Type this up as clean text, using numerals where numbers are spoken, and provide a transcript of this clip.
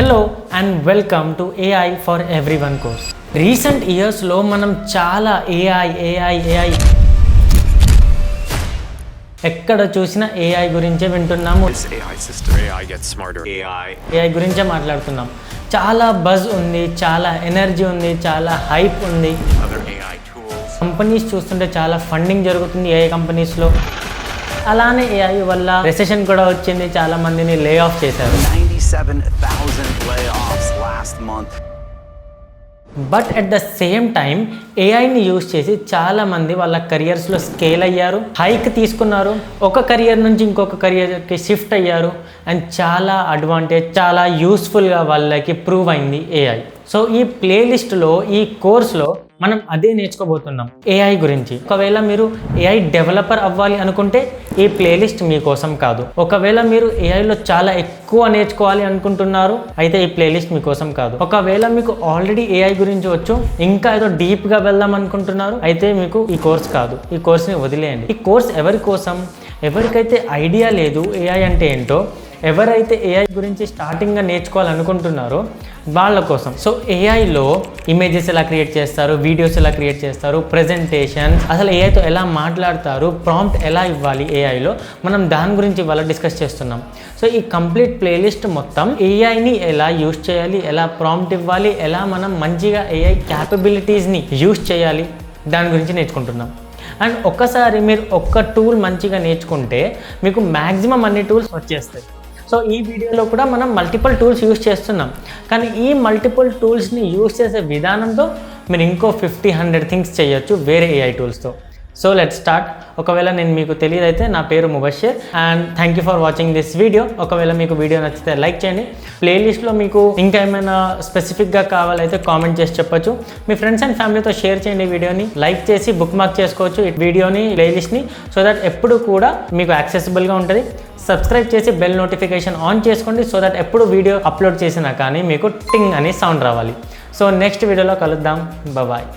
Hello and welcome to AI for Everyone course. Recent years లో మనం చాలా AI ఎక్కడ చూసినా AI గురించే వింటున్నాము. AI system, AI gets smarter. AI గురించే మాట్లాడుతున్నాం. చాలా బజ్ ఉంది, చాలా ఎనర్జీ ఉంది, చాలా హైప్ ఉంది. Other AI tools. కంపెనీస్ చూస్తుంటే చాలా ఫండింగ్ జరుగుతుంది AI కంపెనీస్లో. అలానే AI వల్ల రెసెషన్ కూడా వచ్చింది, చాలా మందిని లే ఆఫ్ చేశారు. 97,000 layoffs last month. But at the same time ఏఐని యూజ్ చేసి చాలామంది వాళ్ళ కెరియర్స్లో స్కేల్ అయ్యారు, హైక్ తీసుకున్నారు, ఒక కెరియర్ నుంచి ఇంకొక కెరియర్కి షిఫ్ట్ అయ్యారు అండ్ చాలా అడ్వాంటేజ్, చాలా యూస్ఫుల్గా వాళ్ళకి ప్రూవ్ అయింది ఏఐ. సో ఈ ప్లేలిస్ట్లో, ఈ కోర్స్లో మనం అదే నేర్చుకోబోతున్నాం, ఏఐ గురించి. ఒకవేళ మీరు ఏఐ డెవలపర్ అవ్వాలి అనుకుంటే ఈ ప్లేలిస్ట్ మీకోసం కాదు. ఒకవేళ మీరు ఏఐలో చాలా ఎక్కువ నేర్చుకోవాలి అనుకుంటున్నారు అయితే ఈ ప్లేలిస్ట్ మీకోసం కాదు. ఒకవేళ మీకు ఆల్రెడీ ఏఐ గురించి వచ్చు, ఇంకా ఏదో డీప్గా వెళ్దాం అనుకుంటున్నారు అయితే మీకు ఈ కోర్స్ కాదు. ఈ కోర్స్ని వదిలేయండి. ఈ కోర్స్ ఎవరి కోసం? ఎవరికైతే ఐడియా లేదు ఏఐ అంటే ఏంటో, ఎవరైతే ఏఐ గురించి స్టార్టింగ్గా నేర్చుకోవాలనుకుంటున్నారో వాళ్ళ కోసం. సో ఏఐలో ఇమేజెస్ ఎలా క్రియేట్ చేస్తారు, వీడియోస్ ఎలా క్రియేట్ చేస్తారు, ప్రెజెంటేషన్, అసలు ఏఐతో ఎలా మాట్లాడతారు, ప్రాంప్ట్ ఎలా ఇవ్వాలి ఏఐలో, మనం దాని గురించి ఇవాళ డిస్కస్ చేస్తున్నాం. సో ఈ కంప్లీట్ ప్లేలిస్ట్ మొత్తం ఏఐని ఎలా యూజ్ చేయాలి, ఎలా ప్రాంప్ట్ ఇవ్వాలి, ఎలా మనం మంచిగా ఏఐ క్యాపబిలిటీస్ని యూజ్ చేయాలి, దాని గురించి నేర్చుకుంటున్నాం. అండ్ ఒక్కసారి మీరు ఒక్క టూల్ మంచిగా నేర్చుకుంటే మీకు మ్యాక్సిమం అన్ని టూల్స్ వచ్చేస్తాయి. సో ఈ వీడియోలో కూడా మనం మల్టిపుల్ టూల్స్ యూజ్ చేస్తున్నాం, కానీ ఈ మల్టిపుల్ టూల్స్ని యూజ్ చేసే విధానంతో మీరు ఇంకో 50-100 థింగ్స్ చేయొచ్చు వేరే ఏఐ టూల్స్తో. So let's start. ఒకవేళ నేను మీకు తెలియదైతే నా పేరు Mubashir and thank you for watching this video. ఒకవేళ మీకు వీడియో నచ్చితే లైక్ చేయండి. ప్లేలిస్ట్లో మీకు ఇంకా ఏమైనా స్పెసిఫిక్గా కావాలైతే కామెంట్ చేసి చెప్పొచ్చు. మీ ఫ్రెండ్స్ అండ్ ఫ్యామిలీతో షేర్ చేయండి. వీడియోని లైక్ చేసి బుక్ మార్క్ చేసుకోవచ్చు ఈ వీడియోని, ప్లేలిస్ట్ని, సో దట్ ఎప్పుడు కూడా మీకు యాక్సెసిబుల్గా ఉంటుంది. సబ్స్క్రైబ్ చేసి బెల్ నోటిఫికేషన్ ఆన్ చేసుకోండి, సో దట్ ఎప్పుడు వీడియో అప్లోడ్ చేసినా కానీ మీకు టింగ్ అని సౌండ్ రావాలి. సో నెక్స్ట్ వీడియోలో కలుద్దాం. బాయ్.